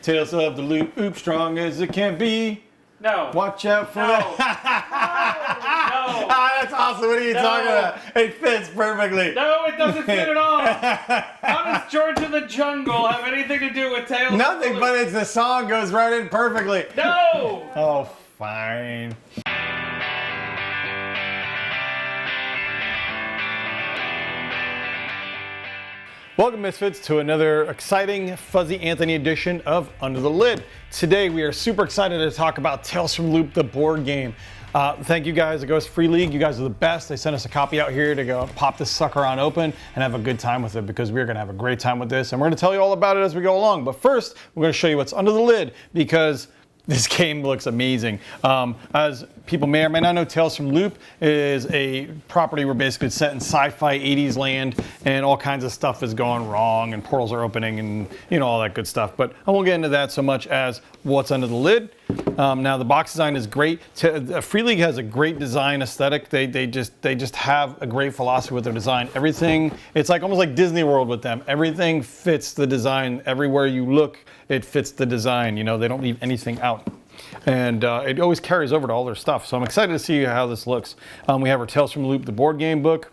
Tales of the Loop, strong as it can be. No. Watch out for that. No. Ah, that's awesome. What are you talking about? It fits perfectly. No, it doesn't fit at all. How does George of the Jungle have anything to do with Tales Nothing, of the Loop? but it's the song goes right in perfectly. No. Oh, fine. Welcome, Misfits, to another exciting Fuzzy Anthony edition of Under the Lid. Today, we are super excited to talk about Tales from Loop the board game. Thank you guys, it goes Free League. You guys are the best. They sent us a copy out here to go pop this sucker on open and have a good time with it, because we're gonna have a great time with this, and we're gonna tell you all about it as we go along. But first, we're gonna show you what's under the lid, because this game looks amazing. As people may or may not know, Tales from Loop is a property where basically it's set in sci-fi 80s land, and all kinds of stuff is going wrong, and portals are opening, and you know, all that good stuff. But I won't get into that so much as what's under the lid. Now the box design is great. Free League has a great design aesthetic. They just have a great philosophy with their design. Everything, it's like almost like Disney World with them. Everything fits the design. Everywhere you look, it fits the design. You know, they don't leave anything out. And it always carries over to all their stuff. So I'm excited to see how this looks. We have our Tales from Loop the board game book.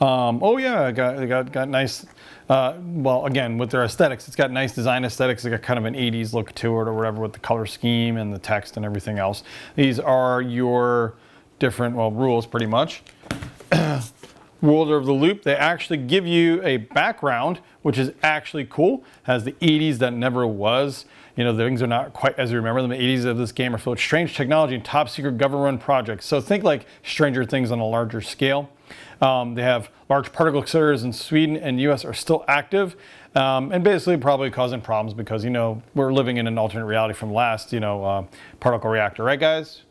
Oh yeah, got nice. Well, again, with their aesthetics, it's got nice design aesthetics. It's got kind of an 80s look to it or whatever, with the color scheme and the text and everything else. These are your different, well, rules pretty much. Ruler of the Loop. They actually give you a background, which is actually cool. Has the 80s that never was. You know, the things are not quite as you remember them. The 80s of this game are filled with strange technology and top secret government projects. So think like Stranger Things on a larger scale. They have large particle accelerators in Sweden and US are still active, and basically probably causing problems because, you know, we're living in an alternate reality from last, you know, particle reactor, right guys?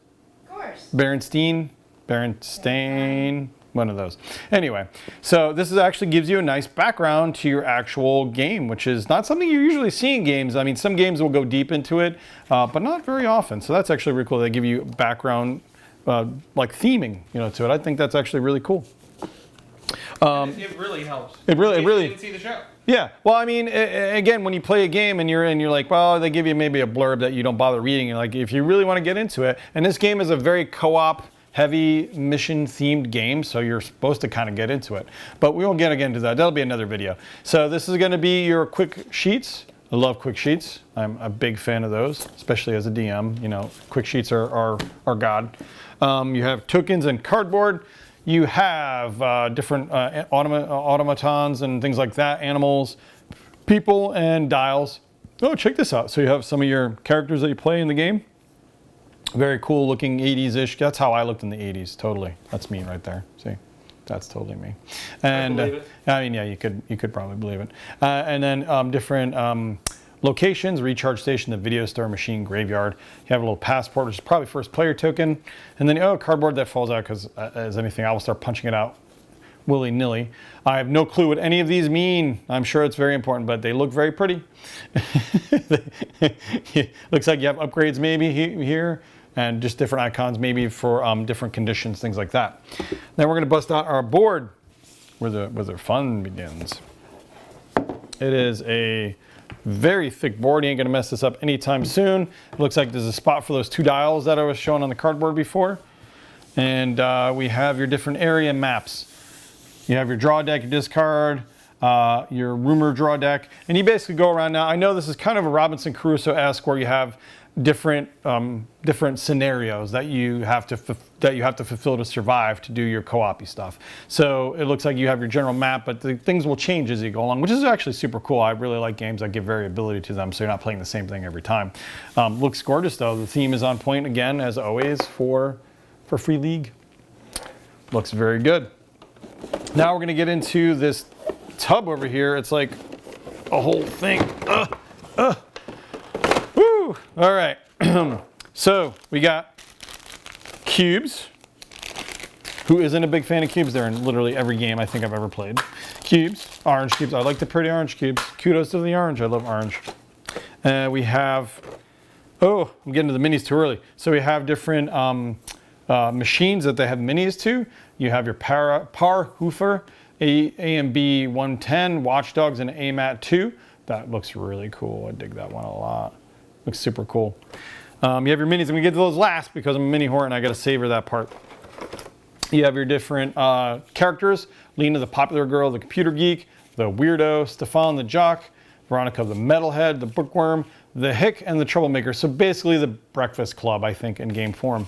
Of course. Berenstain, one of those. Anyway, so this is actually gives you a nice background to your actual game, which is not something you usually see in games. I mean, some games will go deep into it, but not very often. So that's actually really cool. They give you background, like theming, you know, to it. I think that's actually really cool. It really helps. It really didn't see the show. Yeah. Well, I mean, again, when you play a game and you're like, well, they give you maybe a blurb that you don't bother reading. And like, if you really want to get into it, and this game is a very co-op, heavy mission-themed game, so you're supposed to kind of get into it. But we won't get into that. That'll be another video. So this is going to be your quick sheets. I love quick sheets. I'm a big fan of those, especially as a DM. You know, quick sheets are God. You have tokens and cardboard. You have different automatons and things like that, animals, people, and dials. Oh, check this out. So you have some of your characters that you play in the game. Very cool looking 80s-ish. That's how I looked in the 80s, totally. That's me right there, see? That's totally me. And I believe it. I mean, yeah, you could probably believe it. And then different locations: recharge station, the video store, machine, graveyard. You have a little passport, which is probably first player token. And then, oh, cardboard that falls out, because as anything, I will start punching it out willy-nilly. I have no clue what any of these mean. I'm sure it's very important, but they look very pretty. Looks like you have upgrades maybe here, and just different icons maybe for different conditions, things like that. Then we're gonna bust out our board where the fun begins. It is a very thick board. You ain't gonna mess this up anytime soon. It looks like there's a spot for those two dials that I was showing on the cardboard before. And we have your different area maps. You have your draw deck, your discard, your rumor draw deck, and you basically go around. Now, I know this is kind of a Robinson Crusoe-esque, where you have different scenarios that you have to fulfill to survive to do your co-op-y stuff. So it looks like you have your general map, but the things will change as you go along, which is actually super cool. I really like games that give variability to them, so you're not playing the same thing every time. Looks gorgeous though. The theme is on point again, as always, for Free League. Looks very good. Now we're gonna get into this tub over here. It's like a whole thing. Woo! All right. So we got cubes. Who isn't a big fan of cubes? They're in literally every game I think I've ever played. Cubes, orange cubes. I like the pretty orange cubes. Kudos to the orange. I love orange. We have, oh, I'm getting to the minis too early. So we have different machines that they have minis to. You have your Parhoofer, A and B 110, Watchdogs, and AMAT 2. That looks really cool. I dig that one a lot. Looks super cool. You have your minis. I'm gonna get to those last because I'm a mini whore and I gotta savor that part. You have your different characters. Lena, the popular girl, the computer geek, the weirdo, Stefan, the jock, Veronica, the metalhead, the bookworm, the hick, and the troublemaker. So basically the Breakfast Club, I think, in game form,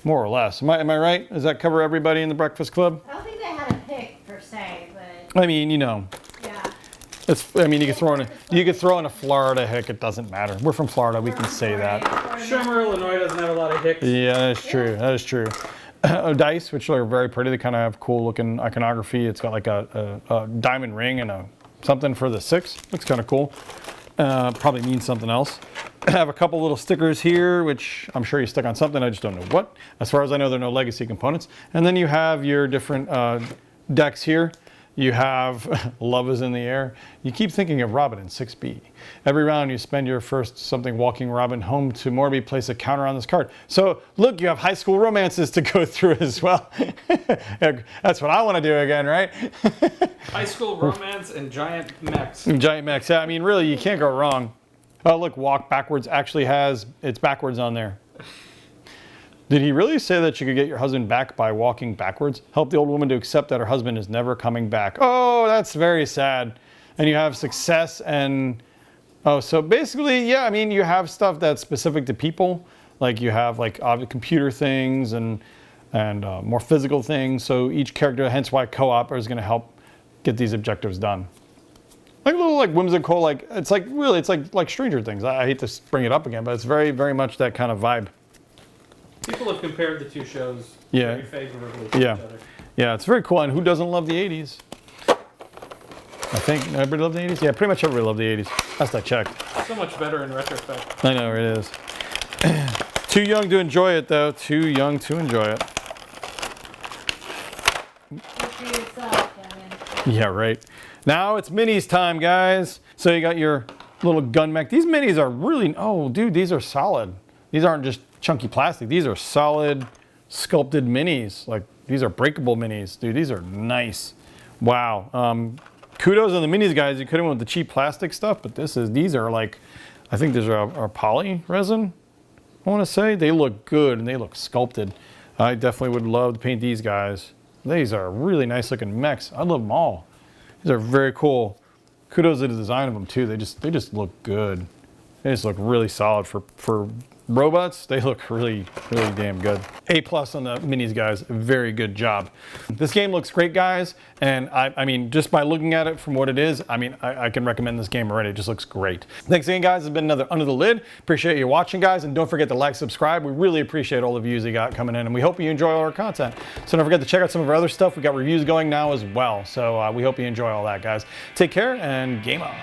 more or less. Am I right? Does that cover everybody in the Breakfast Club? I don't think they had a pick per se, but I mean, you know. yeah. I mean, you could throw in a Florida hick. It doesn't matter. We're from Florida. We can say that. Shermer, Illinois doesn't have a lot of hicks. Yeah, that's true. That is true. Dice, which are very pretty. They kind of have cool looking iconography. It's got like a diamond ring and something for the 6. Looks kind of cool. Probably means something else. I have a couple little stickers here, which I'm sure you stick on something. I just don't know what. As far as I know, there are no legacy components. And then you have your different decks here. You have Love is in the Air. You keep thinking of Robin in 6B. Every round you spend your first something walking Robin home to Morby, place a counter on this card. So look, you have high school romances to go through as well. That's what I want to do again, right? High school romance and giant mechs. Giant mechs, yeah, I mean really you can't go wrong. Oh look, walk backwards actually has, it's backwards on there. Did he really say that you could get your husband back by walking backwards? Help the old woman to accept that her husband is never coming back. Oh, that's very sad. And you have success and, oh, so basically, yeah, I mean, you have stuff that's specific to people. Like you have like computer things and more physical things. So each character, hence why co-op is gonna help get these objectives done. Like a little like whimsical, like, it's like really, it's like Stranger Things. I hate to bring it up again, but it's very, very much that kind of vibe. People have compared the two shows very favorably to each other. Yeah, it's very cool. And who doesn't love the 80s? I think everybody loved the 80s? Yeah, pretty much everybody loved the 80s. Last I checked. So much better in retrospect. I know, it is. Too young to enjoy it, though. Too young to enjoy it. For yourself, Kevin. Yeah, right. Now it's minis time, guys. So you got your little gun mech. These minis are really, oh, dude, these are solid. These aren't just chunky plastic. These are solid sculpted minis. Like these are breakable minis, dude. These are nice. Wow. Kudos on the minis, guys. You could have went with the cheap plastic stuff, but these are like, I think these are poly resin. I want to say they look good and they look sculpted. I definitely would love to paint these guys. These are really nice looking mechs. I love them all. These are very cool. Kudos to the design of them too. They just look good. They just look really solid for robots. They look really, really damn good. A+ on the minis, guys. Very good job. This game looks great, guys. And I mean, just by looking at it from what it is, I mean, I can recommend this game already. It just looks great. Thanks again, guys. It's been another Under the Lid. Appreciate you watching, guys. And don't forget to like, subscribe. We really appreciate all the views you got coming in. And we hope you enjoy all our content. So don't forget to check out some of our other stuff. We got reviews going now as well. So we hope you enjoy all that, guys. Take care and game on.